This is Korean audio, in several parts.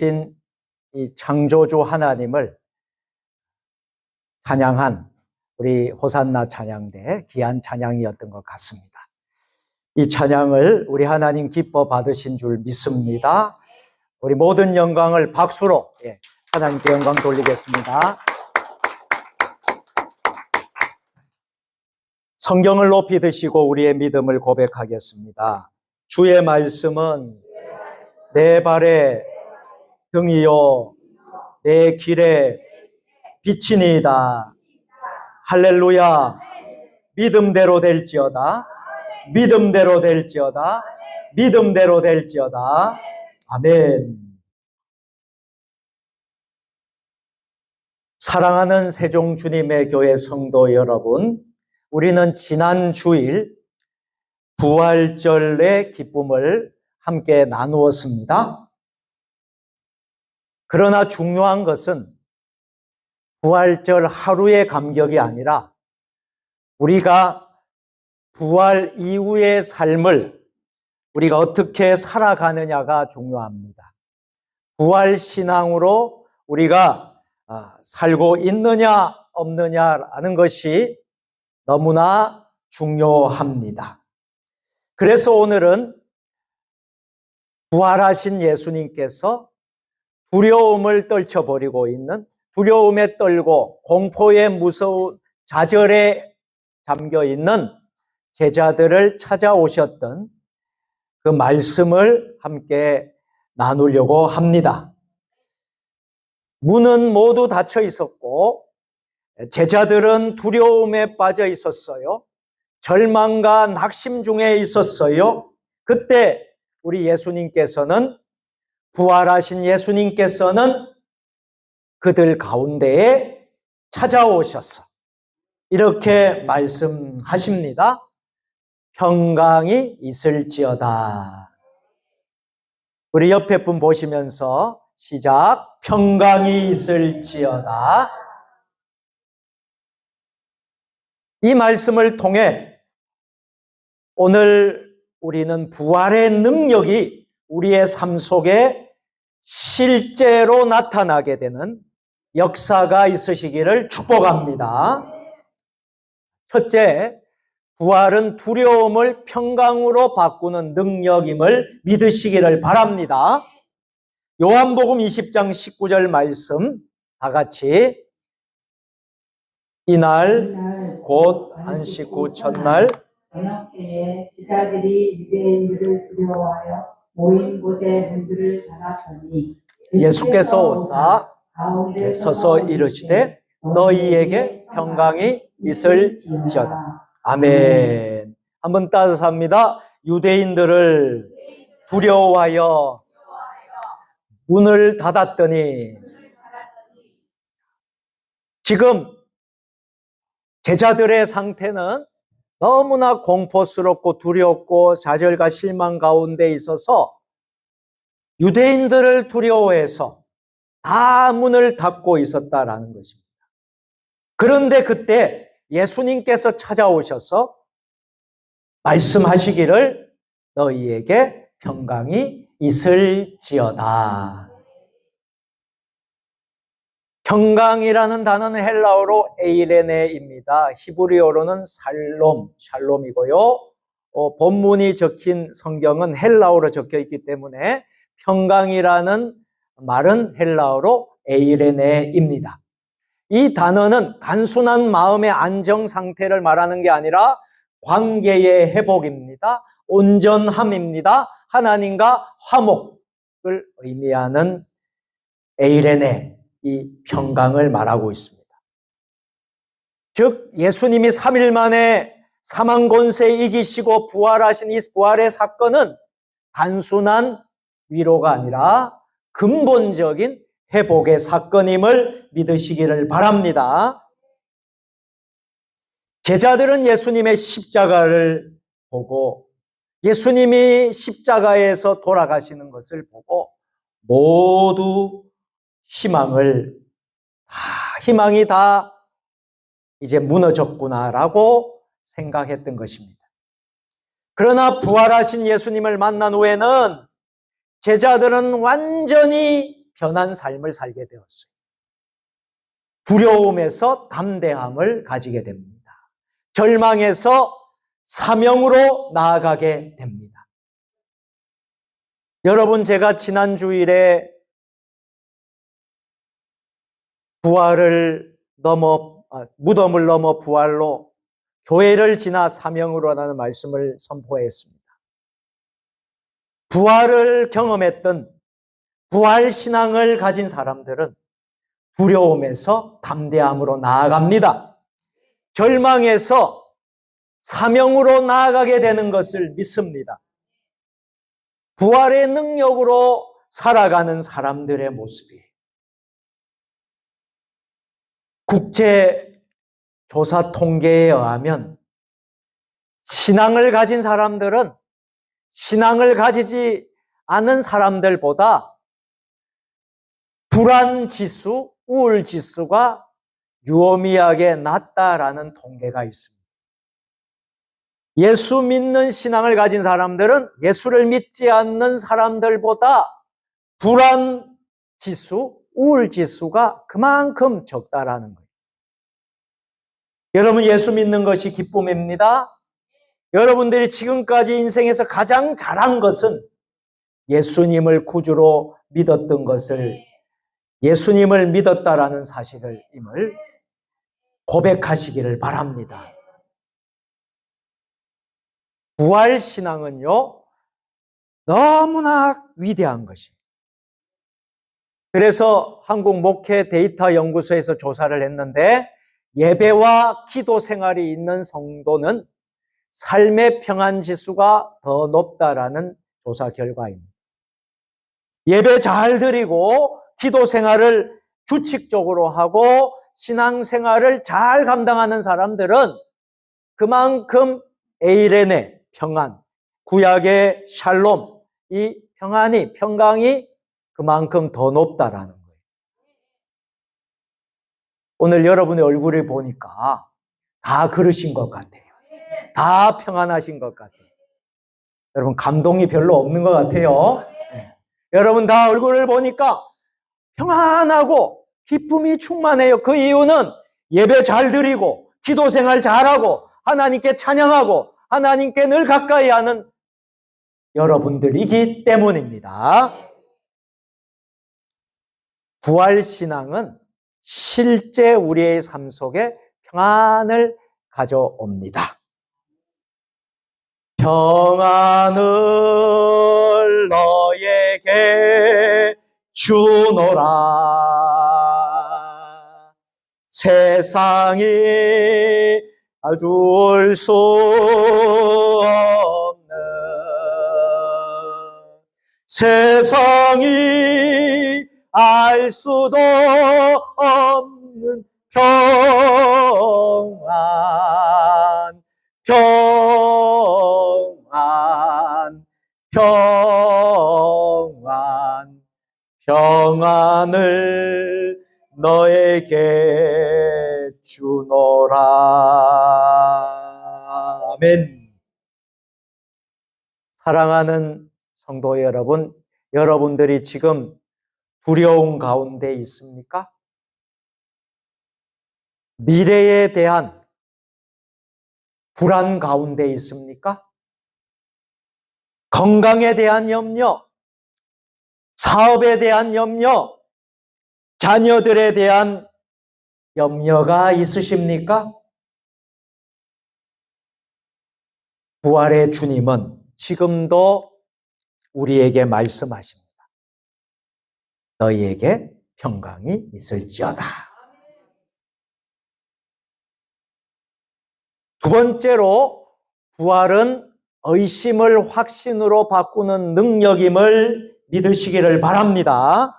되신 이 창조주 하나님을 찬양한 우리 호산나 찬양대 귀한 찬양이었던 것 같습니다. 이 찬양을 우리 하나님 기뻐 받으신 줄 믿습니다. 우리 모든 영광을 박수로 하나님께 영광 돌리겠습니다. 성경을 높이 드시고 우리의 믿음을 고백하겠습니다. 주의 말씀은 내 발의 등이요 내 길의 빛이니이다. 할렐루야. 믿음대로 될지어다. 믿음대로 될지어다. 믿음대로 될지어다. 아멘. 사랑하는 세종 주님의 교회 성도 여러분, 우리는 지난 주일 부활절의 기쁨을 함께 나누었습니다. 그러나 중요한 것은 부활절 하루의 감격이 아니라 우리가 부활 이후의 삶을 우리가 어떻게 살아가느냐가 중요합니다. 부활 신앙으로 우리가 살고 있느냐 없느냐라는 것이 너무나 중요합니다. 그래서 오늘은 부활하신 예수님께서 두려움을 떨쳐버리고 있는, 두려움에 떨고 공포에 무서운 좌절에 잠겨 있는 제자들을 찾아오셨던 그 말씀을 함께 나누려고 합니다. 문은 모두 닫혀 있었고 제자들은 두려움에 빠져 있었어요. 절망과 낙심 중에 있었어요. 그때 우리 예수님께서는, 부활하신 예수님께서는 그들 가운데에 찾아오셨어. 이렇게 말씀하십니다. 평강이 있을지어다. 우리 옆에 분 보시면서 시작. 평강이 있을지어다. 이 말씀을 통해 오늘 우리는 부활의 능력이 우리의 삶 속에 실제로 나타나게 되는 역사가 있으시기를 축복합니다. 첫째, 부활은 두려움을 평강으로 바꾸는 능력임을 믿으시기를 바랍니다. 요한복음 20장 19절 말씀 다 같이. 이날 곧 안식 후 첫날 저녁 때에 제자들이 유대인들을 두려워하여 모인 곳에 문들을 닫았더니 예수께서 오사 가운데 서서 이르시되 너희에게 평강이 있을지어다. 아멘. 한번 따라서 합니다. 유대인들을 두려워하여 문을 닫았더니, 지금 제자들의 상태는 너무나 공포스럽고 두렵고 좌절과 실망 가운데 있어서 유대인들을 두려워해서 다 문을 닫고 있었다라는 것입니다. 그런데 그때 예수님께서 찾아오셔서 말씀하시기를 너희에게 평강이 있을지어다. 평강이라는 단어는 헬라어로 에이레네입니다. 히브리어로는 샬롬이고요. 본문이 적힌 성경은 헬라어로 적혀 있기 때문에 평강이라는 말은 헬라어로 에이레네입니다. 이 단어는 단순한 마음의 안정 상태를 말하는 게 아니라 관계의 회복입니다. 온전함입니다. 하나님과 화목을 의미하는 에이레네, 이 평강을 말하고 있습니다. 즉 예수님이 3일 만에 사망 권세 이기시고 부활하신 이 부활의 사건은 단순한 위로가 아니라 근본적인 회복의 사건임을 믿으시기를 바랍니다. 제자들은 예수님의 십자가를 보고 예수님이 십자가에서 돌아가시는 것을 보고 모두 희망이 다 이제 무너졌구나라고 생각했던 것입니다. 그러나 부활하신 예수님을 만난 후에는 제자들은 완전히 변한 삶을 살게 되었어요. 두려움에서 담대함을 가지게 됩니다. 절망에서 사명으로 나아가게 됩니다. 여러분, 제가 지난 주일에 무덤을 넘어 부활로 교회를 지나 사명으로라는 말씀을 선포했습니다. 부활을 경험했던 부활 신앙을 가진 사람들은 두려움에서 담대함으로 나아갑니다. 절망에서 사명으로 나아가게 되는 것을 믿습니다. 부활의 능력으로 살아가는 사람들의 모습이에요. 국제조사 통계에 의하면 신앙을 가진 사람들은 신앙을 가지지 않은 사람들보다 불안지수, 우울지수가 유의미하게 낮다라는 통계가 있습니다. 예수 믿는 신앙을 가진 사람들은 예수를 믿지 않는 사람들보다 불안지수, 우울지수가 그만큼 적다라는 거예요. 여러분, 예수 믿는 것이 기쁨입니다. 여러분들이 지금까지 인생에서 가장 잘한 것은 예수님을 구주로 믿었던 것을, 예수님을 믿었다라는 사실을 임을 고백하시기를 바랍니다. 부활신앙은요, 너무나 위대한 것이에요. 그래서 한국 목회 데이터 연구소에서 조사를 했는데 예배와 기도 생활이 있는 성도는 삶의 평안 지수가 더 높다라는 조사 결과입니다. 예배 잘 드리고 기도 생활을 규칙적으로 하고 신앙 생활을 잘 감당하는 사람들은 그만큼 에이레네 평안, 구약의 샬롬, 이 평강이 그만큼 더 높다라는 거예요. 오늘 여러분의 얼굴을 보니까 다 그러신 것 같아요. 다 평안하신 것 같아요. 여러분, 감동이 별로 없는 것 같아요. 네. 여러분 다 얼굴을 보니까 평안하고 기쁨이 충만해요. 그 이유는 예배 잘 드리고 기도 생활 잘하고 하나님께 찬양하고 하나님께 늘 가까이 하는 여러분들이기 때문입니다. 부활신앙은 실제 우리의 삶 속에 평안을 가져옵니다. 평안을 너에게 주노라. 세상이 줄 수 없는, 세상이 알 수도 없는 평안, 평안을 너에게 주노라. 아멘. 사랑하는 성도 여러분, 여러분들이 지금 두려움 가운데 있습니까? 미래에 대한 불안 가운데 있습니까? 건강에 대한 염려, 사업에 대한 염려, 자녀들에 대한 염려가 있으십니까? 부활의 주님은 지금도 우리에게 말씀하십니다. 너희에게 평강이 있을지어다. 두 번째로, 부활은 의심을 확신으로 바꾸는 능력임을 믿으시기를 바랍니다.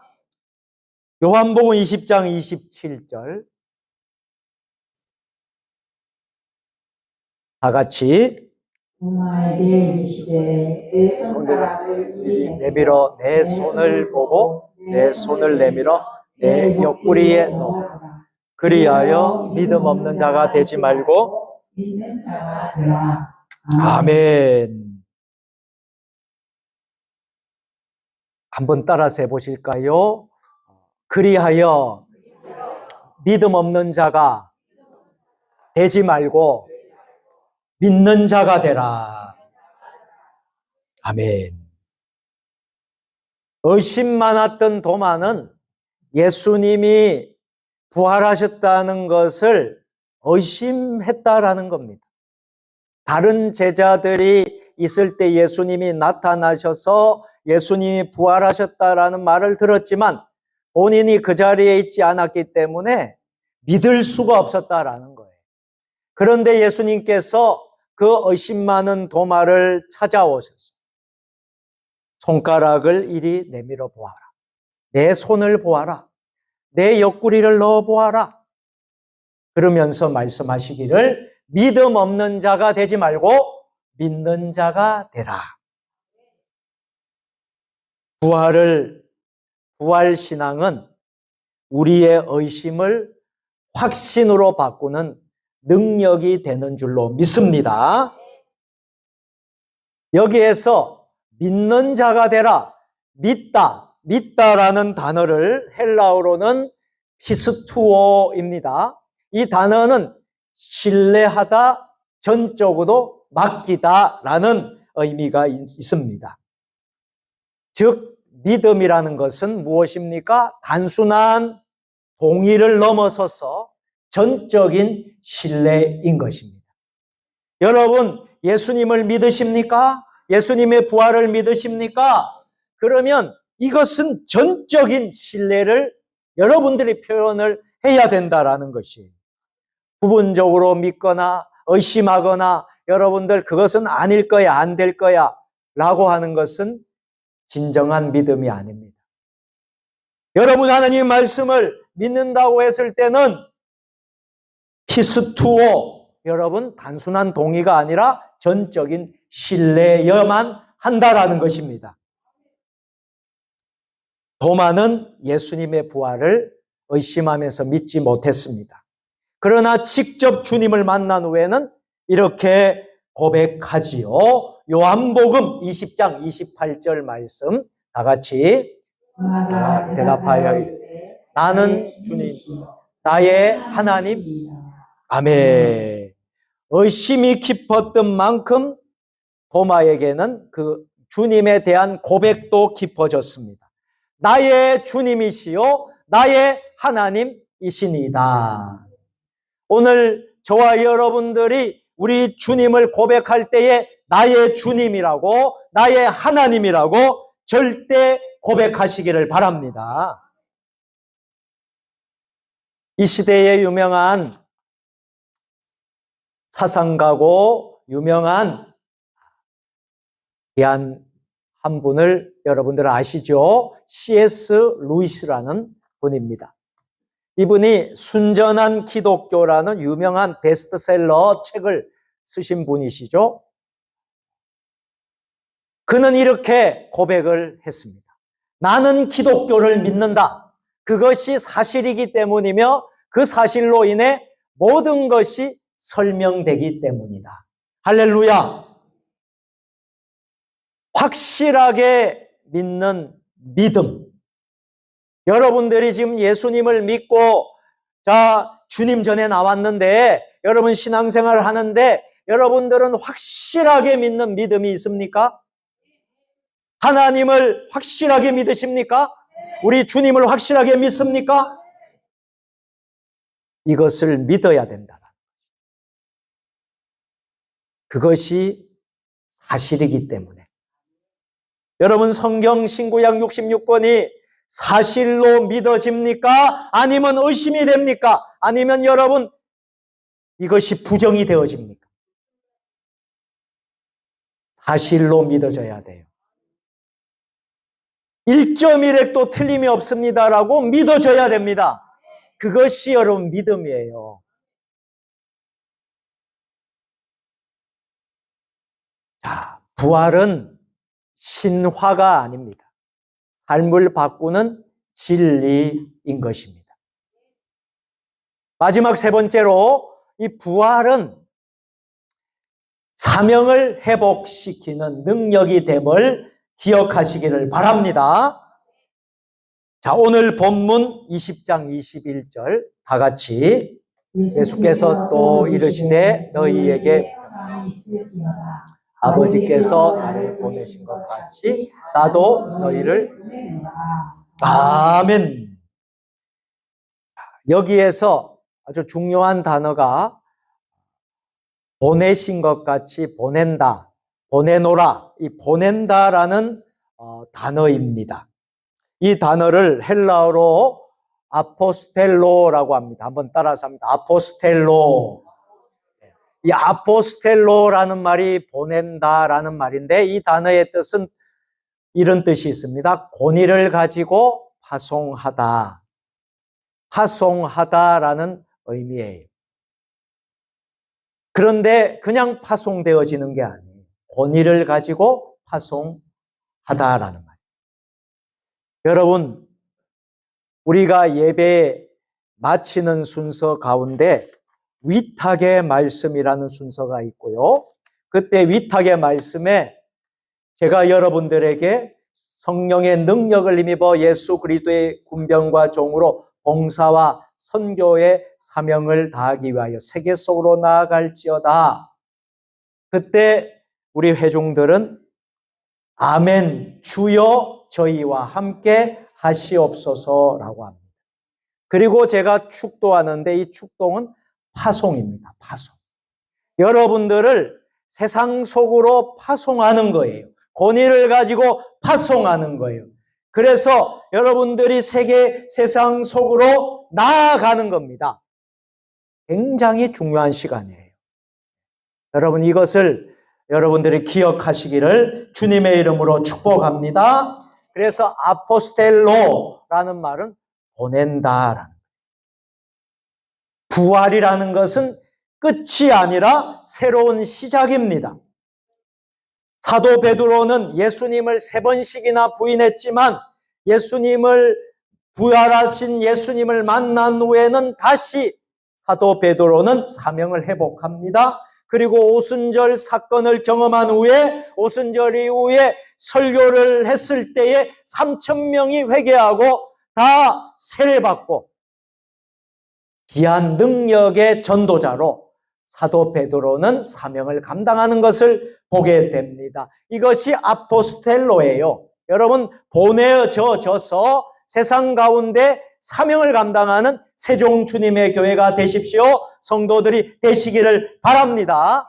요한복음 20장 27절 다 같이 엄마에게 이르시되 내 손가락을 이리 내밀어 내 손을 보고 내 손을 내밀어 내 옆구리에 넣어라. 그리하여 믿음 없는 자가 되지 말고 믿는 자가 되라. 아멘. 한번 따라서 해보실까요? 그리하여 믿음 없는 자가 되지 말고 믿는 자가 되라. 아멘. 의심 많았던 도마는 예수님이 부활하셨다는 것을 의심했다라는 겁니다. 다른 제자들이 있을 때 예수님이 나타나셔서 예수님이 부활하셨다라는 말을 들었지만 본인이 그 자리에 있지 않았기 때문에 믿을 수가 없었다라는 거예요. 그런데 예수님께서 그 의심 많은 도마를 찾아오셨어요. 손가락을 이리 내밀어 보아라. 내 손을 보아라. 내 옆구리를 넣어 보아라. 그러면서 말씀하시기를 믿음 없는 자가 되지 말고 믿는 자가 되라. 부활신앙은 우리의 의심을 확신으로 바꾸는 능력이 되는 줄로 믿습니다. 여기에서 믿는 자가 되라, 믿다라는 단어를 헬라어로는 피스투오입니다. 이 단어는 신뢰하다, 전적으로 맡기다라는 의미가 있습니다. 즉 믿음이라는 것은 무엇입니까? 단순한 동의를 넘어서서 전적인 신뢰인 것입니다. 여러분, 예수님을 믿으십니까? 예수님의 부활을 믿으십니까? 그러면 이것은 전적인 신뢰를 여러분들이 표현을 해야 된다라는 것이에요. 부분적으로 믿거나 의심하거나 여러분들 그것은 아닐 거야, 안 될 거야 라고 하는 것은 진정한 믿음이 아닙니다. 여러분 하나님의 말씀을 믿는다고 했을 때는 피스투오, 여러분 단순한 동의가 아니라 전적인 신뢰여만 한다라는 것입니다. 도마는 예수님의 부활을 의심하면서 믿지 못했습니다. 그러나 직접 주님을 만난 후에는 이렇게 고백하지요. 요한복음 20장 28절 말씀 다 같이 대답하여 이르되 나는 주님 나의 하나님. 아멘. 의심이 깊었던 만큼 도마에게는 그 주님에 대한 고백도 깊어졌습니다. 나의 주님이시요 나의 하나님이시니다. 오늘 저와 여러분들이 우리 주님을 고백할 때에 나의 주님이라고 나의 하나님이라고 절대 고백하시기를 바랍니다. 이 시대에 유명한 사상가고 유명한 귀한 한 분을 여러분들 아시죠? C.S. 루이스라는 분입니다. 이분이 순전한 기독교라는 유명한 베스트셀러 책을 쓰신 분이시죠. 그는 이렇게 고백을 했습니다. 나는 기독교를 믿는다. 그것이 사실이기 때문이며 그 사실로 인해 모든 것이 설명되기 때문이다. 할렐루야. 확실하게 믿는 믿음. 여러분들이 지금 예수님을 믿고 주님 전에 나왔는데 여러분 신앙생활을 하는데 여러분들은 확실하게 믿는 믿음이 있습니까? 하나님을 확실하게 믿으십니까? 우리 주님을 확실하게 믿습니까? 이것을 믿어야 된다. 그것이 사실이기 때문에. 여러분 성경 신구약 66권이 사실로 믿어집니까? 아니면 의심이 됩니까? 아니면 여러분 이것이 부정이 되어집니까? 사실로 믿어져야 돼요. 1.1획도 틀림이 없습니다라고 믿어줘야 됩니다. 그것이 여러분 믿음이에요. 자, 부활은 신화가 아닙니다. 삶을 바꾸는 진리인 것입니다. 마지막 세 번째로 이 부활은 사명을 회복시키는 능력이 됨을 기억하시기를 바랍니다. 자, 오늘 본문 20장 21절 다 같이 예수께서 또 이르시되 너희에게 평안이 있을지어다. 아버지께서 나를 보내신 것 같이 나도 너희를 보내노라. 아멘. 여기에서 아주 중요한 단어가 보내신 것 같이 보낸다, 보내노라, 이 보낸다라는 단어입니다. 이 단어를 헬라어로 아포스텔로라고 합니다. 한번 따라서 합니다. 아포스텔로. 이 아포스텔로라는 말이 보낸다라는 말인데 이 단어의 뜻은 이런 뜻이 있습니다. 권위를 가지고 파송하다. 파송하다라는 의미예요. 그런데 그냥 파송되어지는 게 아니에요. 권위를 가지고 파송하다라는 말. 여러분, 우리가 예배 마치는 순서 가운데 위탁의 말씀이라는 순서가 있고요. 그때 위탁의 말씀에 제가 여러분들에게 성령의 능력을 힘입어 예수 그리스도의 군병과 종으로 봉사와 선교의 사명을 다하기 위하여 세계 속으로 나아갈지어다. 그때 우리 회중들은 아멘, 주여 저희와 함께 하시옵소서라고 합니다. 그리고 제가 축도하는데 이 축도는 파송입니다. 파송. 여러분들을 세상 속으로 파송하는 거예요. 권위를 가지고 파송하는 거예요. 그래서 여러분들이 세상 속으로 나아가는 겁니다. 굉장히 중요한 시간이에요. 여러분 이것을 여러분들이 기억하시기를 주님의 이름으로 축복합니다. 그래서 아포스텔로라는 말은 보낸다라는 거예요. 부활이라는 것은 끝이 아니라 새로운 시작입니다. 사도 베드로는 예수님을 3번씩이나 부인했지만 부활하신 예수님을 만난 후에는 다시 사도 베드로는 사명을 회복합니다. 그리고 오순절 사건을 경험한 후에 오순절 이후에 설교를 했을 때에 3,000명이 회개하고 다 세례받고 귀한 능력의 전도자로 사도 베드로는 사명을 감당하는 것을 보게 됩니다. 이것이 아포스텔로예요. 여러분 보내져서 세상 가운데 사명을 감당하는 세종 주님의 교회가 되십시오. 성도들이 되시기를 바랍니다.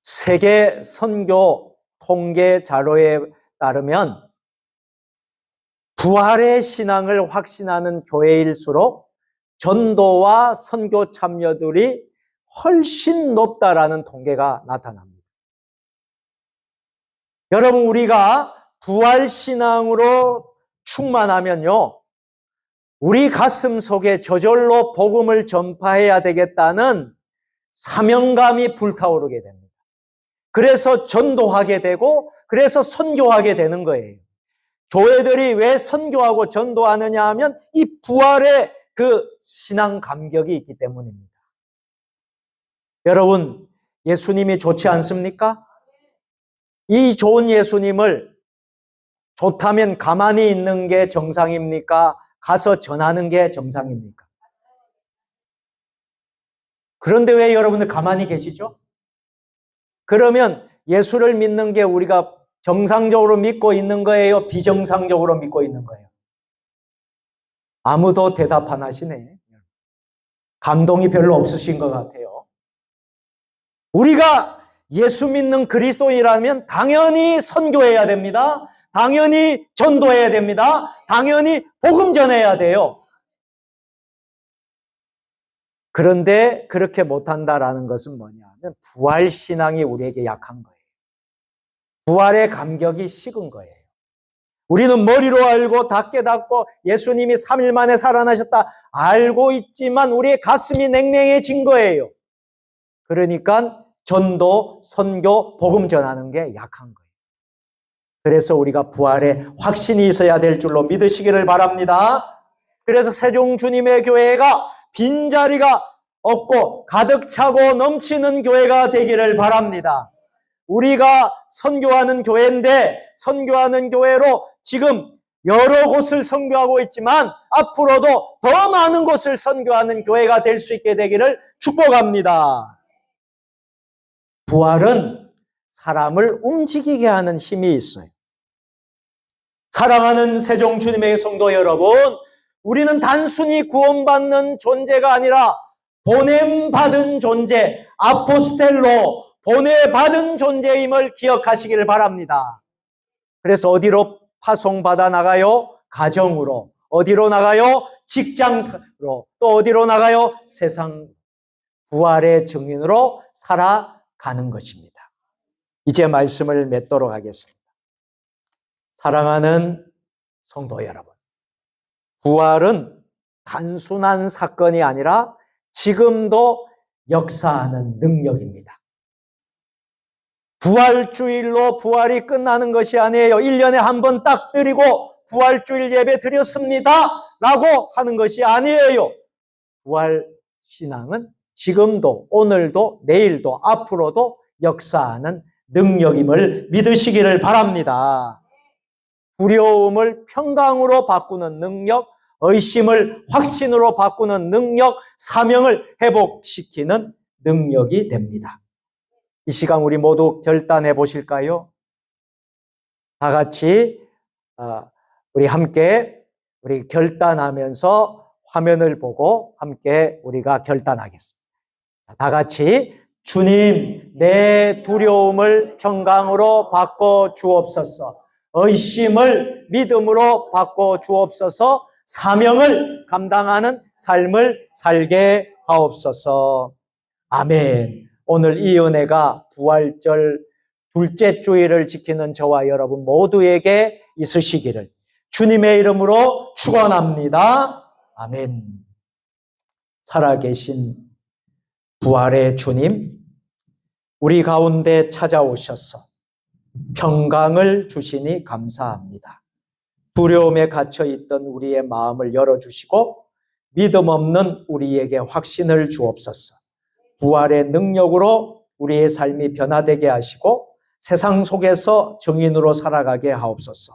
세계 선교 통계 자료에 따르면 부활의 신앙을 확신하는 교회일수록 전도와 선교 참여들이 훨씬 높다라는 통계가 나타납니다. 여러분 우리가 부활 신앙으로 충만하면요, 우리 가슴 속에 저절로 복음을 전파해야 되겠다는 사명감이 불타오르게 됩니다. 그래서 전도하게 되고 그래서 선교하게 되는 거예요. 교회들이 왜 선교하고 전도하느냐 하면 이 부활의 그 신앙 감격이 있기 때문입니다. 여러분 예수님이 좋지 않습니까? 이 좋은 예수님을 좋다면 가만히 있는 게 정상입니까? 가서 전하는 게 정상입니까? 그런데 왜 여러분들 가만히 계시죠? 그러면 예수를 믿는 게 우리가 정상적으로 믿고 있는 거예요? 비정상적으로 믿고 있는 거예요? 아무도 대답 안 하시네. 감동이 별로 없으신 것 같아요. 우리가 예수 믿는 그리스도인이라면 당연히 선교해야 됩니다. 당연히 전도해야 됩니다. 당연히 복음 전해야 돼요. 그런데 그렇게 못한다라는 것은 뭐냐 하면 부활신앙이 우리에게 약한 거예요. 부활의 감격이 식은 거예요. 우리는 머리로 알고 다 깨닫고 예수님이 3일 만에 살아나셨다 알고 있지만 우리의 가슴이 냉랭해진 거예요. 그러니까 전도, 선교, 복음 전하는 게 약한 거예요. 그래서 우리가 부활에 확신이 있어야 될 줄로 믿으시기를 바랍니다. 그래서 세종 주님의 교회가 빈자리가 없고 가득 차고 넘치는 교회가 되기를 바랍니다. 우리가 선교하는 교회인데 선교하는 교회로 지금 여러 곳을 선교하고 있지만 앞으로도 더 많은 곳을 선교하는 교회가 될 수 있게 되기를 축복합니다. 부활은 사람을 움직이게 하는 힘이 있어요. 사랑하는 세종 주님의 성도 여러분, 우리는 단순히 구원받는 존재가 아니라 보냄받은 존재, 아포스텔로 보내받은 존재임을 기억하시기를 바랍니다. 그래서 어디로 파송받아 나가요? 가정으로. 어디로 나가요? 직장으로. 또 어디로 나가요? 세상 부활의 증인으로 살아가는 것입니다. 이제 말씀을 맺도록 하겠습니다. 사랑하는 성도 여러분, 부활은 단순한 사건이 아니라 지금도 역사하는 능력입니다. 부활주일로 부활이 끝나는 것이 아니에요. 1년에 한 번 딱 드리고 부활주일 예배 드렸습니다 라고 하는 것이 아니에요. 부활신앙은 지금도 오늘도 내일도 앞으로도 역사하는 능력임을 믿으시기를 바랍니다. 두려움을 평강으로 바꾸는 능력, 의심을 확신으로 바꾸는 능력, 사명을 회복시키는 능력이 됩니다. 이 시간 우리 모두 결단해 보실까요? 다 같이 우리 함께 우리 결단하면서 화면을 보고 함께 우리가 결단하겠습니다. 다 같이 주님, 내 두려움을 평강으로 바꿔 주옵소서. 의심을 믿음으로 바꿔 주옵소서. 사명을 감당하는 삶을 살게 하옵소서. 아멘. 오늘 이 은혜가 부활절 둘째 주일을 지키는 저와 여러분 모두에게 있으시기를 주님의 이름으로 축원합니다. 아멘. 살아계신 부활의 주님, 우리 가운데 찾아오셔서 평강을 주시니 감사합니다. 두려움에 갇혀있던 우리의 마음을 열어주시고 믿음 없는 우리에게 확신을 주옵소서. 부활의 능력으로 우리의 삶이 변화되게 하시고 세상 속에서 증인으로 살아가게 하옵소서.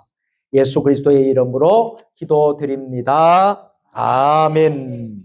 예수 그리스도의 이름으로 기도드립니다. 아멘.